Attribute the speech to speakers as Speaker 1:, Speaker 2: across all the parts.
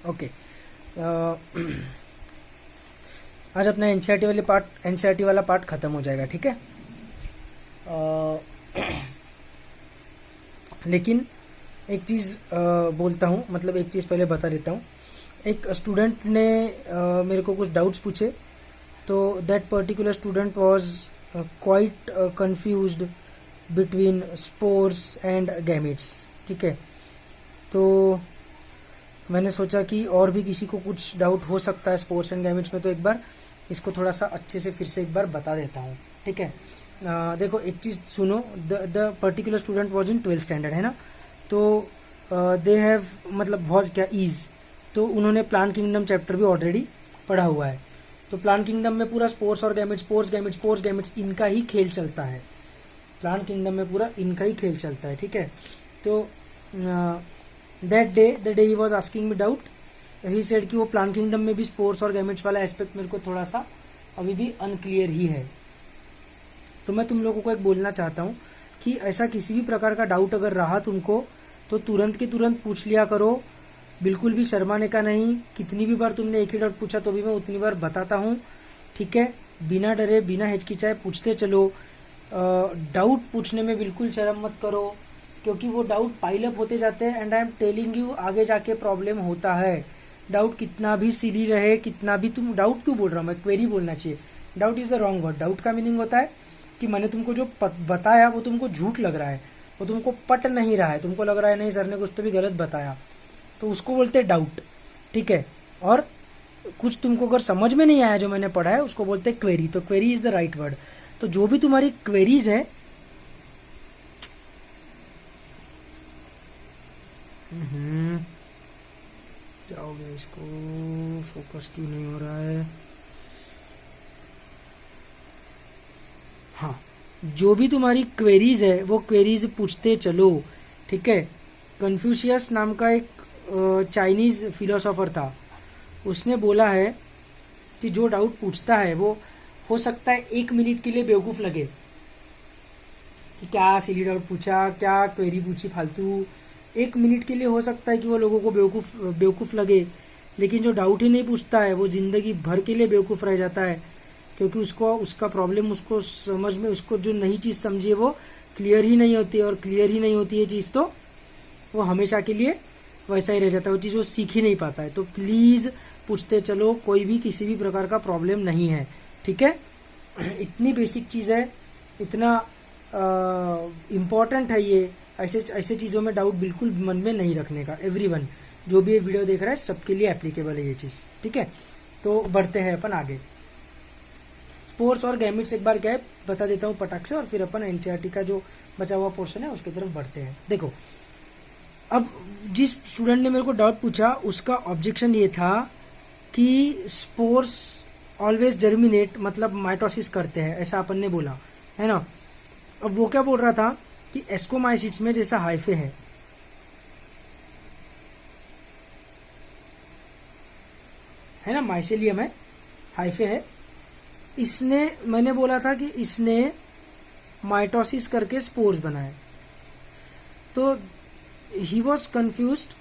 Speaker 1: Okay. आज अपना NCERT वाला पार्ट खत्म हो जाएगा, ठीक है। लेकिन एक चीज़ बोलता हूँ, मतलब एक चीज़ पहले बता देता हूँ। एक स्टूडेंट ने मेरे को कुछ डाउट्स पूछे, तो that particular student was quite confused between spores and gametes, ठीक है। तो मैंने सोचा कि और भी किसी को कुछ डाउट हो सकता है स्पोर्ट्स एंड गैमेट्स में, तो एक बार इसको थोड़ा सा अच्छे से फिर से एक बार बता देता हूँ, ठीक है। देखो एक चीज़ सुनो, the particular student was in 12th standard, है ना। तो दे हैव मतलब वॉज क्या ईज, तो उन्होंने प्लांट किंगडम चैप्टर भी ऑलरेडी पढ़ा हुआ है। तो प्लांट किंगडम में पूरा स्पोर्ट्स और गैमेट्स, स्पोर्ट्स गैमेट्स इनका ही खेल चलता है। प्लांट किंगडम में पूरा इनका ही खेल चलता है, ठीक है। तो that day the day he was asking me doubt, he said कि वो प्लांट किंगडम में भी स्पोर्ट्स और गैमेट्स वाला एस्पेक्ट मेरे को थोड़ा सा अभी भी अनक्लियर ही है। तो मैं तुम लोगों को एक बोलना चाहता हूँ कि ऐसा किसी भी प्रकार का डाउट अगर रहा तुमको, तो तुरंत के तुरंत पूछ लिया करो, बिल्कुल भी शर्माने का नहीं। कितनी भी बार तुमने एक ही डाउट पूछा तो भी मैं उतनी बार बताता हूँ, ठीक है। बिना डरे बिना हिचकिचाए पूछते चलो। डाउट पूछने में बिल्कुल शर्म मत करो, क्योंकि वो डाउट पाइल अप होते जाते हैं and I am telling you आगे जाके प्रॉब्लम होता है। डाउट कितना भी सिली रहे, कितना भी, तुम डाउट क्यों बोल रहा हूँ मैं, क्वेरी बोलना चाहिए। Doubt is the wrong word. Doubt का मीनिंग होता है कि मैंने तुमको जो बताया वो तुमको झूठ लग रहा है, वो तुमको पट नहीं रहा है, तुमको लग रहा है नहीं सर ने कुछ तो भी गलत बताया, तो उसको बोलते हैं डाउट, ठीक है। और कुछ तुमको अगर समझ में नहीं आया जो मैंने पढ़ा है, उसको बोलते हैं क्वेरी। तो query is the right word. तो जो भी तुम्हारी क्वेरीज है, क्या हो गया इसको, फोकस क्यों नहीं हो रहा है। हाँ, जो भी तुम्हारी क्वेरीज है वो क्वेरीज पूछते चलो, ठीक है। कन्फ्यूशियस नाम का एक चाइनीज फिलोसोफर था, उसने बोला है कि जो डाउट पूछता है वो हो सकता है 1 मिनट के लिए बेवकूफ लगे कि क्या सिली डाउट पूछा, क्या क्वेरी पूछी फालतू। 1 मिनट के लिए हो सकता है कि वो लोगों को बेवकूफ लगे, लेकिन जो डाउट ही नहीं पूछता है वो जिंदगी भर के लिए बेवकूफ रह जाता है, क्योंकि उसको उसका प्रॉब्लम, उसको समझ में, उसको जो नई चीज समझी है वो क्लियर ही नहीं होती है, और क्लियर ही नहीं होती है चीज तो वो हमेशा के लिए वैसा ही रह जाता है, वो चीज वो सीख ही नहीं पाता है। तो प्लीज पूछते चलो, कोई भी किसी भी प्रकार का प्रॉब्लम नहीं है, ठीक है। इतनी बेसिक चीज है, इतना इम्पोर्टेंट है ये। ऐसे चीजों में डाउट बिल्कुल मन में नहीं रखने का। एवरीवन जो भी ये वीडियो देख रहा है सबके लिए एप्लीकेबल है ये चीज, ठीक है। तो बढ़ते हैं अपन आगे। स्पोर्ट्स और गैमेट्स एक बार क्या है बता देता हूँ पटाख से, और फिर अपन एनसीईआरटी का जो बचा हुआ पोर्शन है उसकी तरफ बढ़ते हैं। देखो, अब जिस स्टूडेंट ने मेरे को डाउट पूछा उसका ऑब्जेक्शन ये था कि स्पोर्स ऑलवेज जर्मिनेट, मतलब माइटोसिस करते हैं, ऐसा अपन ने बोला है ना। अब वो क्या बोल रहा था कि एस्कोमाइसिट्स में जैसा हाइफे है ना, माइसेलियम है, हाइफे है, इसने, मैंने बोला था कि इसने माइटोसिस करके स्पोर्स बनाए। तो ही वॉज कंफ्यूज्ड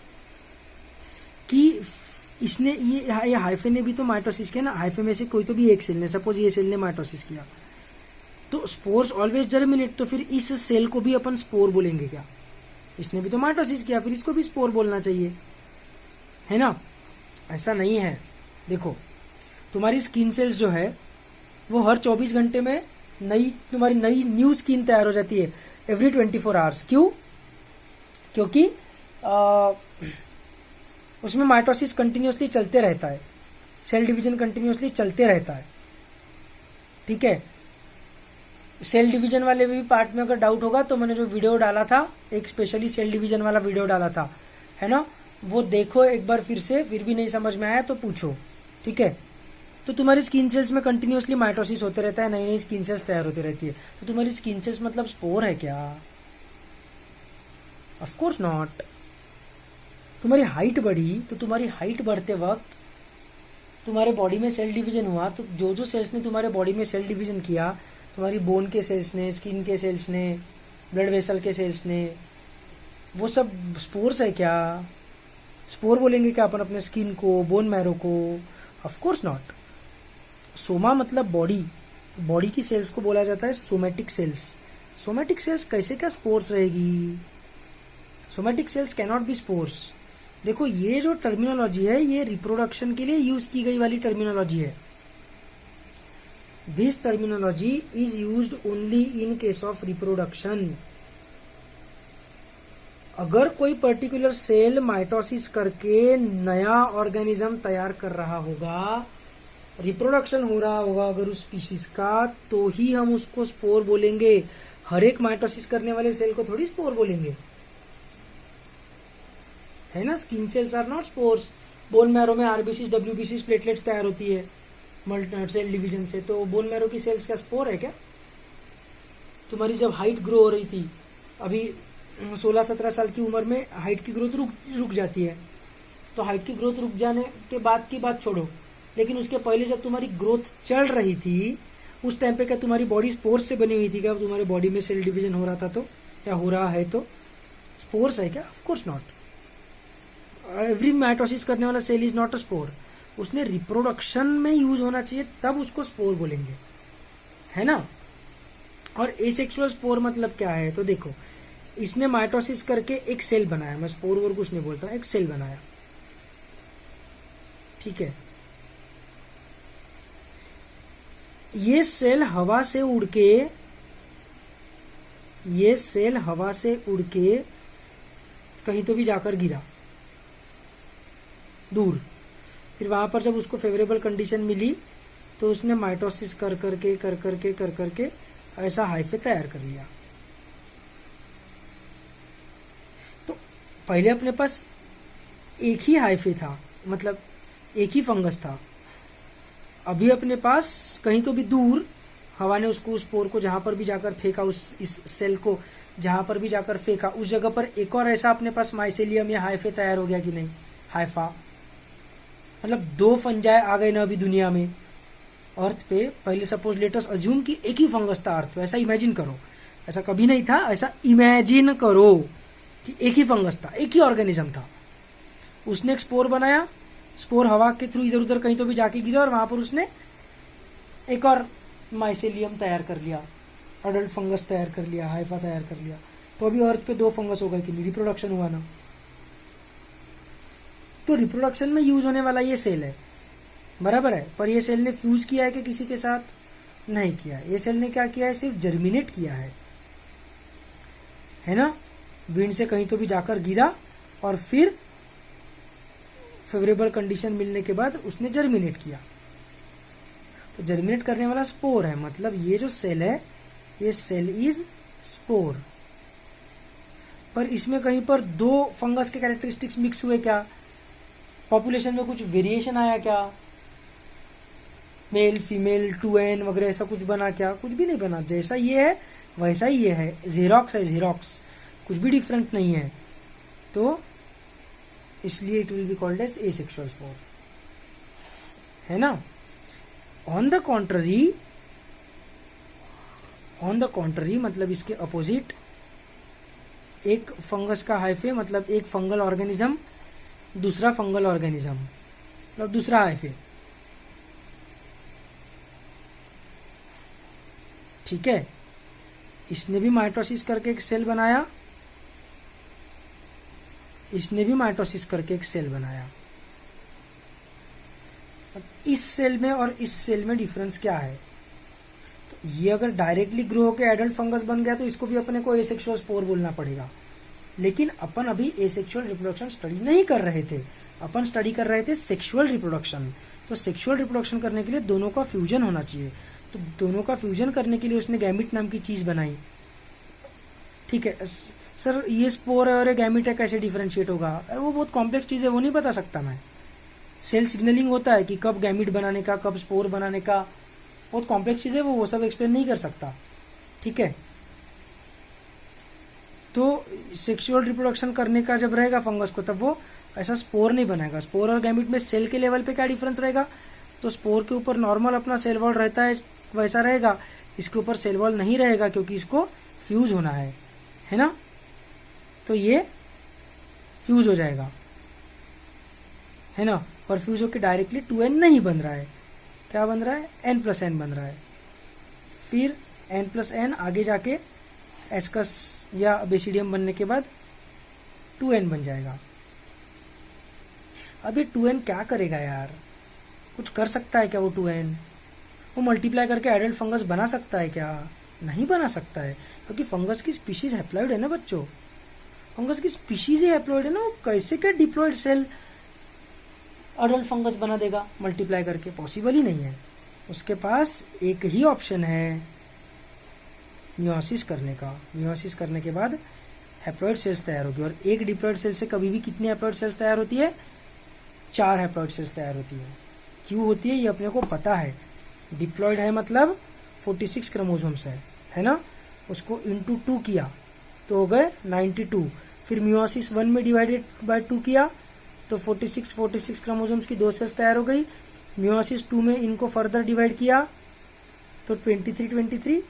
Speaker 1: कि इसने ये हाइफे ने भी तो माइटोसिस किया ना, हाइफे में से कोई तो भी एक सेल ने, सपोज ये सेल ने माइटोसिस किया, तो स्पोर्स ऑलवेज जर्मिनेट, तो फिर इस सेल को भी अपन स्पोर बोलेंगे क्या? इसने भी तो माइटोसिस किया, फिर इसको भी स्पोर बोलना चाहिए, है ना। ऐसा नहीं है। देखो, तुम्हारी स्किन सेल्स जो है वो हर 24 घंटे में तुम्हारी नई न्यू स्किन तैयार हो जाती है, एवरी 24 आवर्स। क्यों? क्योंकि उसमें माइटोसिस कंटिन्यूसली चलते रहता है, सेल डिवीजन कंटिन्यूसली चलते रहता है, ठीक है। सेल डिवीजन वाले भी पार्ट में अगर डाउट होगा तो मैंने जो वीडियो डाला था, एक स्पेशली सेल डिवीजन वाला वीडियो डाला था, है ना, वो देखो एक बार फिर से, फिर भी नहीं समझ में आया तो पूछो, ठीक है। तो तुम्हारी स्किन सेल्स में कंटिन्यूसली माइटोसिस होते रहता है, नई नई स्किन सेल्स तैयार होती रहती है। तो तुम्हारी स्किन सेल्स मतलब स्पोर है क्या? Of course not. तुम्हारी हाइट बढ़ी, तो तुम्हारी हाइट बढ़ते वक्त तुम्हारे बॉडी में सेल डिवीजन हुआ, तो जो जो सेल्स ने तुम्हारे बॉडी में सेल डिवीजन किया, तुम्हारी बोन के सेल्स ने, स्किन के सेल्स ने, ब्लड वेसल के सेल्स ने, वो सब स्पोर्स है क्या? स्पोर बोलेंगे क्या अपन अपने स्किन को, बोन मैरो को? Of course not. सोमा मतलब बॉडी, बॉडी की सेल्स को बोला जाता है सोमैटिक सेल्स। सोमैटिक सेल्स कैसे क्या स्पोर्स रहेगी? Somatic cells cannot be spores. देखो ये जो टर्मिनोलॉजी है ये रिप्रोडक्शन के लिए यूज की गई वाली टर्मिनोलॉजी है। This terminology is used only in case of reproduction. अगर कोई पर्टिकुलर सेल माइटोसिस करके नया ऑर्गेनिज्म तैयार कर रहा होगा, रिप्रोडक्शन हो रहा होगा अगर उस स्पीशीज का, तो ही हम उसको स्पोर बोलेंगे। हर एक माइटोसिस करने वाले सेल को थोड़ी स्पोर बोलेंगे, है ना। Skin cells are not spores. Bone marrow में आरबीसी, डब्ल्यूबीसी, प्लेटलेट्स तैयार होती है सेल डिवीजन से, तो बोन मैरो की सेल्स का स्पोर है क्या? तुम्हारी जब हाइट ग्रो हो रही थी, अभी 16-17 साल की उम्र में हाइट की ग्रोथ रुक जाती है, तो हाइट की ग्रोथ रुक जाने के बाद की बात छोड़ो, लेकिन उसके पहले जब तुम्हारी ग्रोथ चल रही थी उस टाइम पे क्या तुम्हारी बॉडी स्पोर्स से बनी हुई थी क्या? तुम्हारी बॉडी में सेल डिवीजन हो रहा था तो, या हो रहा है तो स्पोर्स है क्या? Of course not. Every mitosis करने वाला cell is not a spore. उसने रिप्रोडक्शन में यूज होना चाहिए तब उसको स्पोर बोलेंगे, है ना। और एसेक्सुअल स्पोर मतलब क्या है? तो देखो, इसने माइटोसिस करके एक सेल बनाया, मैं स्पोर और कुछ नहीं बोलता, एक सेल बनाया, ठीक है। ये सेल हवा से उड़ के कहीं तो भी जाकर गिरा दूर। फिर वहां पर जब उसको फेवरेबल कंडीशन मिली तो उसने माइटोसिस कर करके ऐसा हाइफे तैयार कर लिया। तो पहले अपने पास एक ही हाइफे था, मतलब एक ही फंगस था। अभी अपने पास कहीं तो भी दूर हवा ने उसको, उस स्पोर को जहां पर भी जाकर फेंका, इस सेल को जहां पर भी जाकर फेंका, उस जगह पर एक और ऐसा अपने पास माइसेलियम या हाइफे तैयार हो गया कि नहीं? हाइफा, मतलब 2 फंजाई आ गए ना अभी दुनिया में अर्थ पे। पहले सपोज लेटस अज्यूम कि एक ही फंगस था अर्थ पे, ऐसा इमेजिन करो, ऐसा कभी नहीं था, ऐसा इमेजिन करो कि एक ही फंगस था, एक ही ऑर्गेनिज्म था। उसने एक स्पोर बनाया, स्पोर हवा के थ्रू इधर उधर कहीं तो भी जाके गिरा और वहां पर उसने एक और माइसेलियम तैयार कर लिया, अडल्ट फंगस तैयार कर लिया, हाइफा तैयार कर लिया। तो अभी अर्थ पे 2 फंगस हो गए कि नहीं? रिप्रोडक्शन हुआ ना। तो रिप्रोडक्शन में यूज होने वाला ये सेल है, बराबर है। पर ये सेल ने फ्यूज किया है कि किसी के साथ? नहीं किया। ये सेल ने क्या किया है? सिर्फ जर्मिनेट किया है ना। विंड से कहीं तो भी जाकर गिरा और फिर फेवरेबल कंडीशन मिलने के बाद उसने जर्मिनेट किया। तो जर्मिनेट करने वाला स्पोर है, मतलब ये जो सेल है ये सेल इज स्पोर। पर इसमें कहीं पर 2 फंगस के कैरेक्टरिस्टिक्स मिक्स हुए क्या? पॉपुलेशन में कुछ वेरिएशन आया क्या? मेल फीमेल 2n वगैरह ऐसा कुछ बना क्या? कुछ भी नहीं बना। जैसा ये है वैसा ही ये है, जेरोक्स है जेरोक्स, कुछ भी डिफरेंट नहीं है। तो इसलिए it will be called as asexual spore, है ना। ऑन द कॉन्ट्ररी मतलब इसके अपोजिट, एक फंगस का हाइफे मतलब एक फंगल ऑर्गेनिज्म, दूसरा फंगल ऑर्गेनिज्म मतलब दूसरा हाइफे, ठीक है। इसने भी माइटोसिस करके एक सेल बनाया, इसने भी माइटोसिस करके एक सेल बनाया। अब इस सेल में और इस सेल में डिफरेंस क्या है? तो ये अगर डायरेक्टली ग्रो होकर एडल्ट फंगस बन गया तो इसको भी अपने को एसेक्सुअल स्पोर बोलना पड़ेगा। लेकिन अपन अभी एसेक्सुअल रिप्रोडक्शन स्टडी नहीं कर रहे थे, अपन स्टडी कर रहे थे सेक्सुअल रिप्रोडक्शन। तो सेक्सुअल रिप्रोडक्शन करने के लिए दोनों का फ्यूजन होना चाहिए। तो दोनों का फ्यूजन करने के लिए उसने गैमिट नाम की चीज बनाई, ठीक है। सर ये स्पोर है और ये गैमिट है, कैसे डिफरेंशिएट होगा? अरे वो बहुत कॉम्प्लेक्स चीज है, वो नहीं बता सकता मैं। सेल सिग्नलिंग होता है कि कब गैमिट बनाने का, कब स्पोर बनाने का, बहुत कॉम्प्लेक्स चीज है वो सब एक्सप्लेन नहीं कर सकता, ठीक है। तो सेक्सुअल रिप्रोडक्शन करने का जब रहेगा फंगस को, तब वो ऐसा स्पोर नहीं बनाएगा। स्पोर और गैमिट में सेल के लेवल पे क्या डिफरेंस रहेगा? तो स्पोर के ऊपर नॉर्मल अपना सेल वॉल रहता है वैसा रहेगा, इसके ऊपर सेल वॉल नहीं रहेगा क्योंकि इसको फ्यूज होना है ना। तो ये फ्यूज हो जाएगा, है ना, परफ्यूज होकर डायरेक्टली 2n नहीं बन रहा है, क्या बन रहा है, n+n बन रहा है। फिर n+n आगे जाके एस्कस या बेसिडियम बनने के बाद 2n बन जाएगा। अब ये 2n क्या करेगा यार, कुछ कर सकता है क्या वो 2n? वो मल्टीप्लाई करके एडल्ट फंगस बना सकता है क्या? नहीं बना सकता है, क्योंकि फंगस की स्पीशीज हैप्लॉइड है ना बच्चों, फंगस की स्पीशीज ही हैप्लॉइड है ना, वो कैसे क्या डिप्लॉइड सेल अडल्ट फंगस बना देगा मल्टीप्लाई करके? पॉसिबल ही नहीं है। उसके पास एक ही ऑप्शन है मियोसिस करने का। मियोसिस करने के बाद हैप्लॉइड सेल्स तैयार होगी, और एक डिप्लॉइड सेल से कभी भी कितनी हैप्लॉइड सेल्स तैयार होती है? 4 हैप्लॉइड सेल्स तैयार होती है। क्यों होती है ये अपने को पता है। डिप्लॉइड है मतलब 46 क्रोमोसोम्स है ना, उसको इंटू 2 किया तो हो गए 92। फिर मियोसिस 1 में डिवाइडेड बाय 2 किया तो 46 क्रोमोसोम्स की 2 सेल्स तैयार हो गई। मियोसिस 2 में इनको फर्दर डिवाइड किया तो 23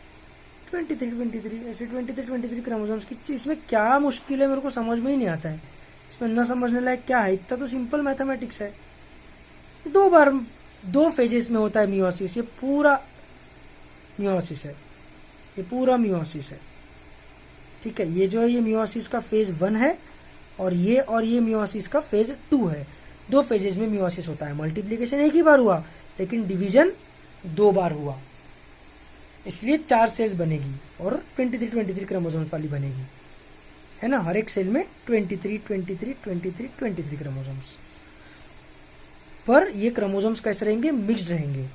Speaker 1: ऐसे 23 क्रोमोसोम्स की। इसमें क्या मुश्किल है, मेरे को समझ में ही नहीं आता है। इसमें न समझने लायक क्या है, इतना तो सिंपल मैथमेटिक्स है। 2 बार 2 फेजेस में होता है मियोसिस, ये पूरा मियोसिस है, ये पूरा मियोसिस है, ठीक है। ये जो है ये मियोसिस का फेज 1 है, और ये मियोसिस का फेज 2 है। 2 फेजेस में मियोसिस होता है। मल्टीप्लीकेशन एक ही बार हुआ, लेकिन डिवीजन 2 बार हुआ, इसलिए 4 सेल्स बनेगी और 23 क्रोमोसोम्स वाली बनेगी, है ना। हर एक सेल में 23 क्रोमोसोम्स। पर ये क्रोमोसोम्स कैसे रहेंगे? मिक्स्ड रहेंगे,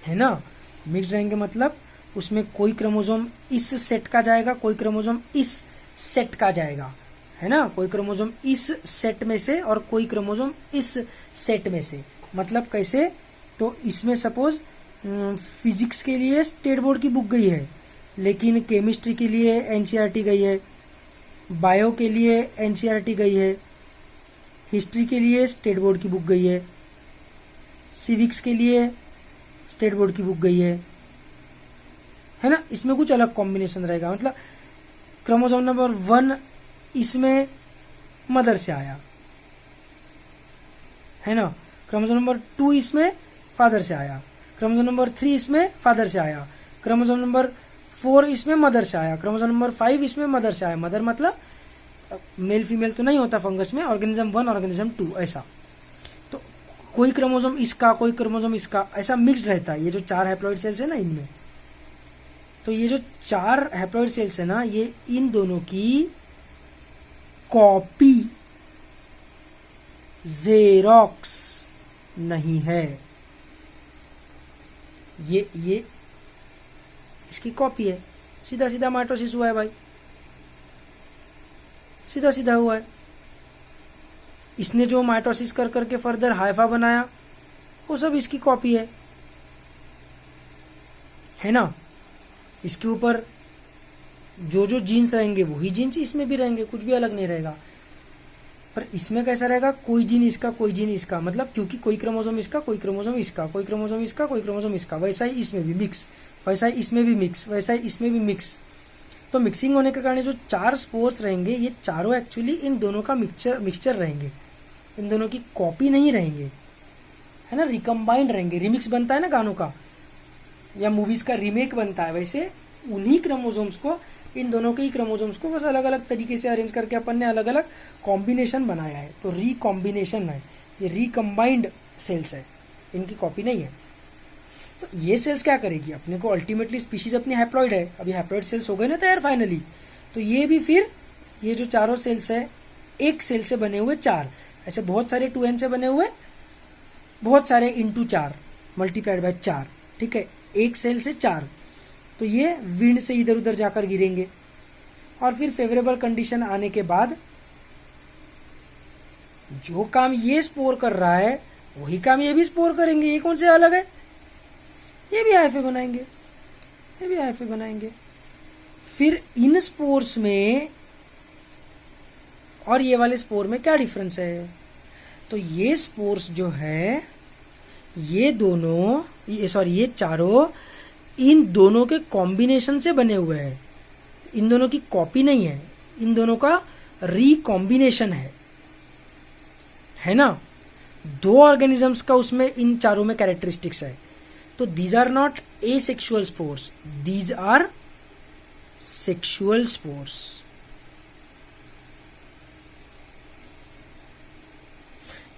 Speaker 1: है ना। मिक्स्ड रहेंगे मतलब उसमें कोई क्रोमोसोम इस सेट का जाएगा, कोई क्रोमोसोम इस सेट का जाएगा, है ना। कोई क्रोमोसोम इस सेट में से और कोई क्रोमोसोम इस सेट में से। मतलब कैसे? तो इसमें सपोज फिजिक्स के लिए स्टेट बोर्ड की बुक गई है, लेकिन केमिस्ट्री के लिए एनसीईआरटी गई है, बायो के लिए एनसीईआरटी गई है, हिस्ट्री के लिए स्टेट बोर्ड की बुक गई है, सिविक्स के लिए स्टेट बोर्ड की बुक गई है ना। इसमें कुछ अलग कॉम्बिनेशन रहेगा। मतलब क्रोमोसोम नंबर 1 इसमें मदर से आया, है ना। क्रोमोसोम नंबर 2 इसमें फादर से आया, क्रोमोसोम नंबर 3 इसमें फादर से आया, क्रोमोसोम नंबर 4 इसमें मदर से आया, क्रोमोसोम नंबर 5 इसमें मदर से आया। मदर मतलब मेल फीमेल तो नहीं होता फंगस में, ऑर्गेनिज्म 1 ऑर्गेनिज्म 2 ऐसा। तो कोई क्रोमोसोम इसका, कोई क्रोमोसोम इसका, ऐसा मिक्स्ड रहता है। ये जो 4 हैप्लॉइड सेल्स है ना इनमें, तो ये जो 4 हैप्लॉइड सेल्स है ना, ये इन दोनों की कॉपी, जेरोक्स नहीं है। ये इसकी कॉपी है। सीधा सीधा माइटोसिस हुआ है भाई, सीधा सीधा हुआ है। इसने जो माइटोसिस कर करके फर्दर हाइफा बनाया, वो सब इसकी कॉपी है ना। इसके ऊपर जो जो जीन्स रहेंगे वही जीन्स इसमें भी रहेंगे, कुछ भी अलग नहीं रहेगा। पर इसमें कैसा रहेगा? कोई जीन इसका, कोई जीन इसका, मतलब क्योंकि कोई क्रोमोसोम इसका, कोई क्रोमोसोम इसका, कोई क्रोमोसोम इसका, कोई क्रोमोसोम इसका, वैसा ही इसमें भी मिक्स, वैसा ही इसमें भी मिक्स, वैसा ही इसमें भी मिक्स। तो मिक्सिंग होने के कारण जो 4 स्पोर्स रहेंगे, ये चारों एक्चुअली इन दोनों का मिक्सचर रहेंगे, इन दोनों की कॉपी नहीं रहेंगे, है ना। रिकम्बाइंड रहेंगे। रिमिक्स बनता है ना गानों का या मूवीज का रीमेक बनता है, वैसे उन्हीं क्रोमोसोम्स को, इन दोनों के ही क्रोमोसोम्स को बस अलग अलग तरीके से अरेंज करके अपन ने अलग अलग कॉम्बिनेशन बनाया है। तो रिकॉम्बिनेशन है, ये रिकम्बाइंड सेल्स है, इनकी कॉपी नहीं है। तो ये सेल्स क्या करेगी? अपने को अल्टीमेटली स्पीशीज अपनी हैप्लॉइड है, अभी हैप्लॉइड सेल्स हो गए ना तैयार फाइनली। तो ये भी फिर ये जो चारों सेल्स है, एक सेल से बने हुए 4, ऐसे बहुत सारे 2n से बने हुए, बहुत सारे इंटू 4 मल्टीप्लाइड बाय 4, ठीक है। एक सेल से 4, तो ये विंड से इधर उधर जाकर गिरेंगे, और फिर फेवरेबल कंडीशन आने के बाद जो काम ये स्पोर कर रहा है वही काम ये भी स्पोर करेंगे। ये कौन से अलग है? ये भी हाइफे बनाएंगे, ये भी हाइफे बनाएंगे। फिर इन स्पोर्स में और ये वाले स्पोर में क्या डिफरेंस है? तो ये स्पोर्स जो है, ये दोनों, ये चारों इन दोनों के कॉम्बिनेशन से बने हुए हैं, इन दोनों की कॉपी नहीं है, इन दोनों का रिकॉम्बिनेशन है। है ना, दो ऑर्गेनिजम्स का उसमें इन चारों में कैरेक्टरिस्टिक्स है। तो these are not asexual spores, these are sexual spores.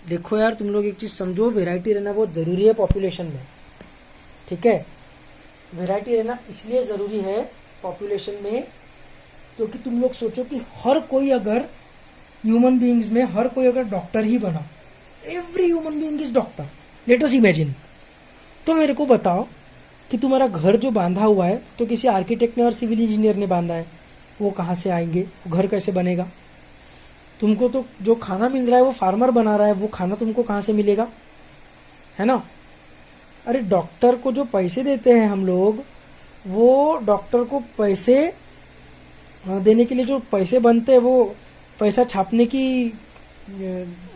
Speaker 1: देखो यार, तुम लोग एक चीज समझो, वैरायटी रहना बहुत जरूरी है पॉपुलेशन में, ठीक है। वैरायटी रहना इसलिए जरूरी है पॉपुलेशन में क्योंकि तुम लोग सोचो कि हर कोई अगर ह्यूमन बीइंग्स में हर कोई अगर डॉक्टर ही बना, every human being is doctor, let us imagine, तो मेरे को बताओ कि तुम्हारा घर जो बांधा हुआ है तो किसी आर्किटेक्ट ने और सिविल इंजीनियर ने बांधा है, वो कहाँ से आएंगे, वो घर कैसे बनेगा? तुमको तो जो खाना मिल रहा है वो फार्मर बना रहा है, वो खाना तुमको कहाँ से मिलेगा, है ना। अरे डॉक्टर को जो पैसे देते हैं हम लोग, वो डॉक्टर को पैसे देने के लिए जो पैसे बनते हैं, वो पैसा छापने की,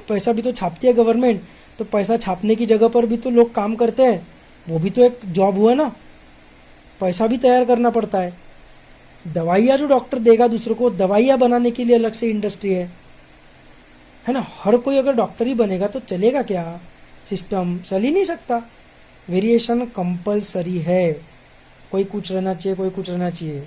Speaker 1: पैसा भी तो छापती है गवर्नमेंट, तो पैसा छापने की जगह पर भी तो लोग काम करते हैं, वो भी तो एक जॉब हुआ ना, पैसा भी तैयार करना पड़ता है। दवाइयाँ जो डॉक्टर देगा दूसरों को, दवाइयाँ बनाने के लिए अलग से इंडस्ट्री है ना। हर कोई अगर डॉक्टर ही बनेगा तो चलेगा क्या सिस्टम? चल ही नहीं सकता। वेरिएशन कंपलसरी है, कोई कुछ रहना चाहिए, कोई कुछ रहना चाहिए।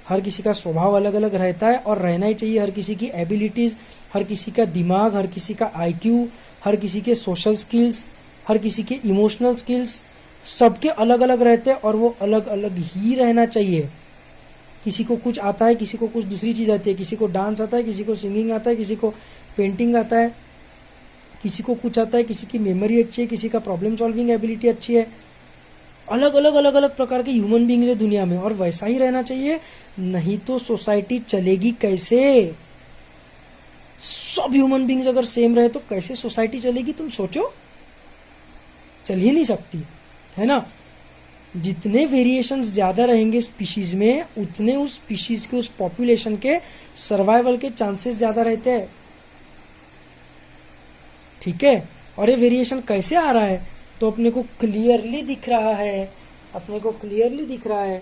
Speaker 1: हर किसी का स्वभाव अलग अलग रहता है और रहना ही चाहिए। हर किसी की एबिलिटीज़, हर किसी का दिमाग, हर किसी का आईक्यू, हर किसी के सोशल स्किल्स, हर किसी के इमोशनल स्किल्स, सबके अलग अलग रहते हैं और वो अलग अलग ही रहना चाहिए। किसी को कुछ आता है, किसी को कुछ दूसरी चीज़ आती है, किसी को डांस आता है, किसी को सिंगिंग आता है, किसी को पेंटिंग आता है, किसी को कुछ आता है, किसी की मेमोरी अच्छी है, किसी का प्रॉब्लम सॉल्विंग एबिलिटी अच्छी है। अलग अलग अलग अलग प्रकार के ह्यूमन बींग्स है दुनिया में और वैसा ही रहना चाहिए, नहीं तो सोसाइटी चलेगी कैसे? सब ह्यूमन बींग्स अगर सेम रहे तो कैसे सोसाइटी चलेगी? तुम सोचो, चल ही नहीं सकती, है ना। जितने वेरिएशंस ज़्यादा रहेंगे स्पीशीज में, उतने उस स्पीशीज के, उस पॉपुलेशन के सर्वाइवल के चांसेस ज़्यादा रहते हैं, ठीक है। और ये वेरिएशन कैसे आ रहा है? तो अपने को क्लियरली दिख रहा है, अपने को क्लियरली दिख रहा है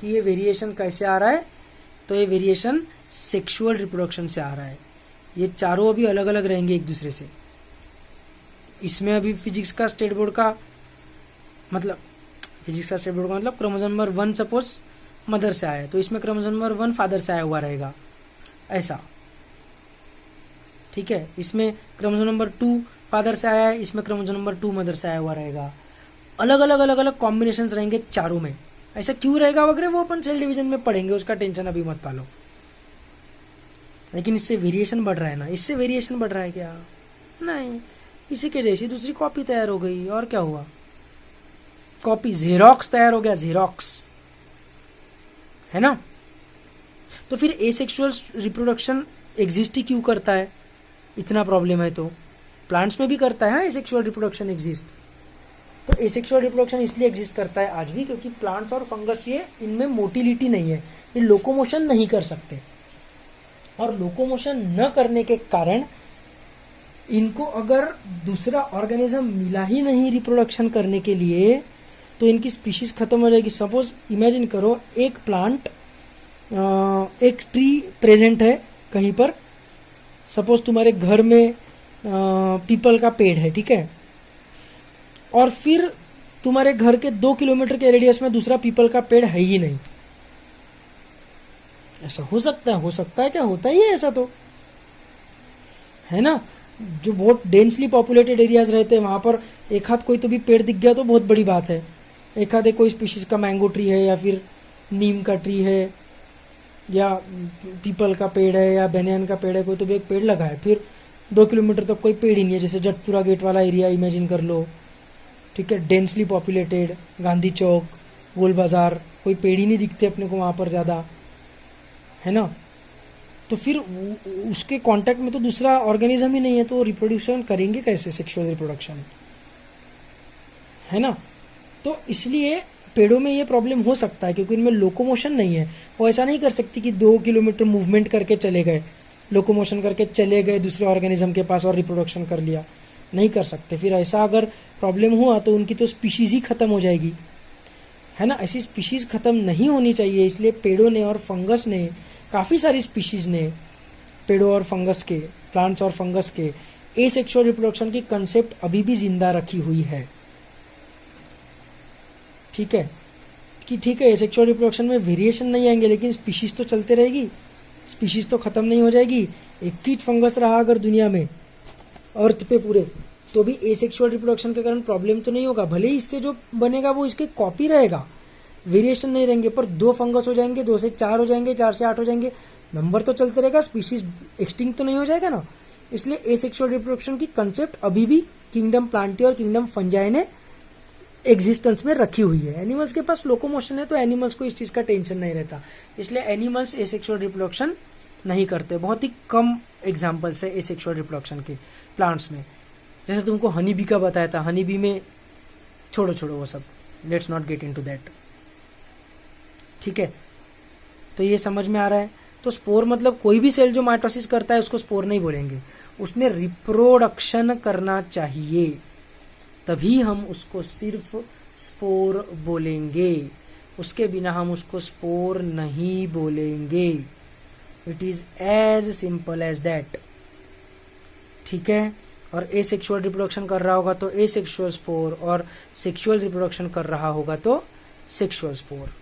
Speaker 1: कि ये वेरिएशन कैसे आ रहा है। तो ये वेरिएशन सेक्सुअल रिप्रोडक्शन से आ रहा है। ये चारों अभी अलग अलग रहेंगे एक दूसरे से। इसमें अभी फिजिक्स का स्टेट बोर्ड का मतलब क्रोमोसोम नंबर 1 सपोज मदर से आया है, तो इसमें क्रोमोसोम नंबर 1 फादर से आया हुआ रहेगा, ऐसा, ठीक है। इसमें क्रोमोसोम नंबर 2 फादर से आया है, इसमें क्रोमोसोम नंबर 2 मदर से आया हुआ रहेगा। अलग अलग अलग अलग कॉम्बिनेशंस रहेंगे चारों में। ऐसा क्यों रहेगा वगैरह वो अपन सेल डिवीजन में पढ़ेंगे, उसका टेंशन अभी मत पालो। लेकिन इससे वेरिएशन बढ़ रहा है ना, इससे वेरिएशन बढ़ रहा है क्या? नहीं, इसी के जैसी दूसरी कॉपी तैयार हो गई, और क्या हुआ? कॉपी, जेरोक्स तैयार हो गया, जेरोक्स, है ना। तो फिर एसेक्सुअल रिप्रोडक्शन एग्जिस्ट ही क्यों करता है? इतना प्रॉब्लम है तो प्लांट्स में भी करता है एसेक्सुअल रिप्रोडक्शन एग्जिस्ट। तो एसेक्सुअल रिप्रोडक्शन इसलिए एग्जिस्ट करता है आज भी क्योंकि प्लांट्स और फंगस, ये इनमें मोटिलिटी नहीं है, ये लोकोमोशन नहीं कर सकते, और लोकोमोशन न करने के कारण इनको अगर दूसरा ऑर्गेनिज्म मिला ही नहीं रिप्रोडक्शन करने के लिए तो इनकी स्पीशीज खत्म हो जाएगी। सपोज इमेजिन करो, एक प्लांट, एक ट्री प्रेजेंट है कहीं पर, सपोज तुम्हारे घर में पीपल का पेड़ है, ठीक है, और फिर तुम्हारे घर के 2 किलोमीटर के रेडियस में दूसरा पीपल का पेड़ है ही नहीं। ऐसा हो सकता है? हो सकता है क्या? होता ही है ऐसा, तो है ना। जो बहुत डेंसली पॉपुलेटेड एरियाज रहते हैं वहां पर एक हाथ कोई तो भी पेड़ दिख गया तो बहुत बड़ी बात है। एक आधे कोई स्पीशीज का मैंगो ट्री है, या फिर नीम का ट्री है, या पीपल का पेड़ है, या बेनियन का पेड़ है, कोई तो भी एक पेड़ लगा है, फिर 2 किलोमीटर तक कोई पेड़ ही नहीं है। जैसे जटपुरा गेट वाला एरिया इमेजिन कर लो, ठीक है, डेंसली पॉपुलेटेड, गांधी चौक, गोल बाजार, कोई पेड़ ही नहीं दिखते अपने को वहाँ पर ज़्यादा, है ना। तो फिर उसके कांटेक्ट में तो दूसरा ऑर्गेनिज्म ही नहीं है, तो रिप्रोडक्शन करेंगे कैसे? सेक्सुअल रिप्रोडक्शन, है ना। तो इसलिए पेड़ों में ये प्रॉब्लम हो सकता है क्योंकि इनमें लोकोमोशन नहीं है। वो ऐसा नहीं कर सकती कि 2 किलोमीटर मूवमेंट करके चले गए, लोकोमोशन करके चले गए दूसरे ऑर्गेनिज्म के पास और रिप्रोडक्शन कर लिया, नहीं कर सकते। फिर ऐसा अगर प्रॉब्लम हुआ तो उनकी तो स्पीशीज ही खत्म हो जाएगी, है ना। ऐसी स्पीशीज खत्म नहीं होनी चाहिए, इसलिए पेड़ों ने और फंगस ने, काफ़ी सारी स्पीशीज ने, पेड़ों और फंगस के, प्लांट्स और फंगस के एसेक्सुअल रिप्रोडक्शन की कंसेप्ट अभी भी जिंदा रखी हुई है। ठीक है कि ठीक है, एसेक्सुअल रिप्रोडक्शन में वेरिएशन नहीं आएंगे, लेकिन स्पीशीज तो चलते रहेगी, स्पीशीज तो खत्म नहीं हो जाएगी। एक कीट फंगस रहा अगर दुनिया में, अर्थ पे पूरे, तो भी एसेक्सुअल रिप्रोडक्शन के कारण प्रॉब्लम तो नहीं होगा। भले ही इससे जो बनेगा वो इसके कॉपी रहेगा, वेरिएशन नहीं रहेंगे, पर 2 फंगस हो जाएंगे, 2 से 4 हो जाएंगे, 4 से 8 हो जाएंगे, नंबर तो चलते रहेगा, स्पीशीज एक्सटिंक्ट तो नहीं हो जाएगा ना। इसलिए एसेक्सुअल रिप्रोडक्शन की कंसेप्ट अभी भी किंगडम प्लांटिया और किंगडम फंजाई ने एग्जिस्टेंस में रखी हुई है। एनिमल्स के पास लोकोमोशन है तो एनिमल्स को इस चीज का टेंशन नहीं रहता, इसलिए एनिमल्स एसेक्सुअल रिप्रोडक्शन नहीं करते। बहुत ही कम एग्जांपल्स है एसेक्सुअल रिप्रोडक्शन के प्लांट्स में। जैसे तुमको हनी बी का बताया था, हनी बी में छोड़ो वो सब, let's not get into that. ठीक है, तो ये समझ में आ रहा है। तो स्पोर मतलब कोई भी सेल जो माइटोसिस करता है उसको स्पोर नहीं बोलेंगे, उसने रिप्रोडक्शन करना चाहिए, तभी हम उसको सिर्फ स्पोर बोलेंगे, उसके बिना हम उसको स्पोर नहीं बोलेंगे। It is as simple as that. ठीक है, और एसेक्सुअल रिप्रोडक्शन कर रहा होगा तो एसेक्सुअल स्पोर, और सेक्सुअल रिप्रोडक्शन कर रहा होगा तो सेक्सुअल स्पोर।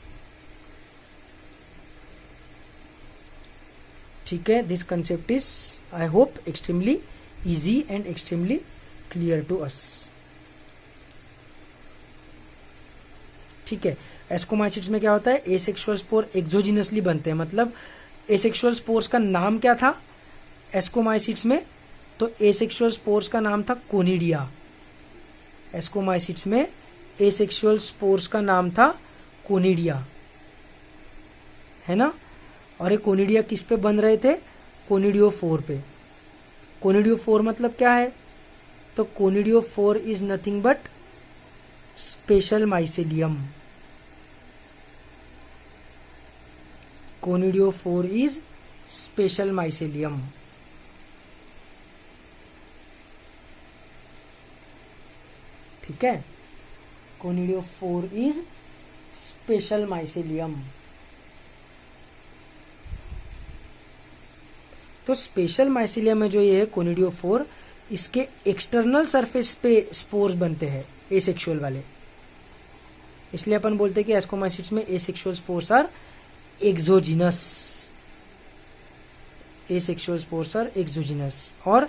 Speaker 1: ठीक है, this concept is I hope extremely easy and extremely clear to us. ठीक है, एस्कोमाइसिट्स में क्या होता है, एसेक्सुअल स्पोर एक्सोजिनसली बनते हैं। मतलब एसेक्सुअल स्पोर्स का नाम क्या था एस्कोमाइसिट्स में, तो एसेक्सुअल स्पोर्स का नाम था कोनिडिया। एस्कोमाइसिट्स में एसेक्सुअल स्पोर्स का नाम था कोनिडिया, है ना। और ये कोनिडिया किस पे बन रहे थे, कोनिडियोफोर पे। कोनिडियोफोर मतलब क्या है, तो conidiophore is nothing but special mycelium. Conidiophore is special mycelium. ठीक है, कोनिडियोफोर इज स्पेशल माइसेलियम। तो स्पेशल माइसेलियम में जो ये है कोनिडियोफोर, इसके एक्सटर्नल सरफेस पे स्पोर्स बनते हैं एसेक्सुअल वाले, इसलिए अपन बोलते हैं कि एस्कोमाइसिट्स में asexual spores are exogenous. Asexual spores are exogenous. और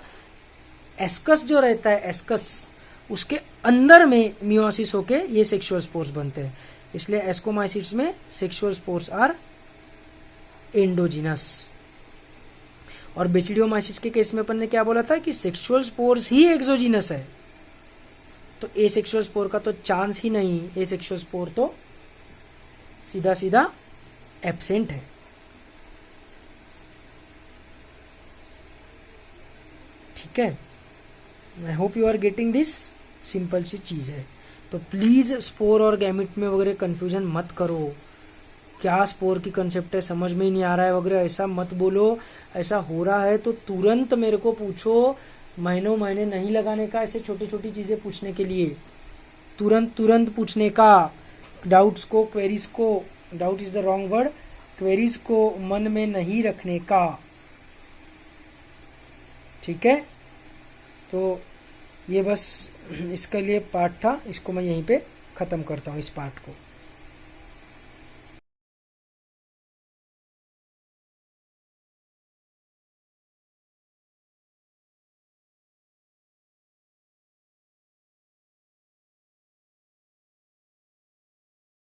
Speaker 1: एस्कस जो रहता है, एस्कस उसके अंदर में मियोसिस होके ये सेक्सुअल स्पोर्स बनते हैं, इसलिए एस्कोमाइसिट्स में सेक्सुअल स्पोर्स आर एंडोजिनस। और बेसिडियोमाइसिट्स के केस में अपन ने क्या बोला था कि सेक्सुअल स्पोर्स ही एक्सोजिनस है, तो एसेक्सुअल स्पोर का तो चांस ही नहीं, एसेक्सुअल स्पोर तो सीधा सीधा एब्सेंट है। ठीक है, I hope you are getting this, simple सी चीज है। तो प्लीज स्पोर और गैमिट में वगैरह कंफ्यूजन मत करो, क्या स्पोर की कंसेप्ट है समझ में ही नहीं आ रहा है वगैरह ऐसा मत बोलो। ऐसा हो रहा है तो तुरंत मेरे को पूछो, महीनों महीने नहीं लगाने का ऐसे छोटी छोटी चीजें पूछने के लिए, तुरंत पूछने का। डाउट्स को, क्वेरीज को, doubt is the wrong word, queries को मन में नहीं रखने का। ठीक है, तो ये बस इसके लिए पार्ट था, इसको मैं यहीं पे खत्म करता हूँ इस पार्ट को।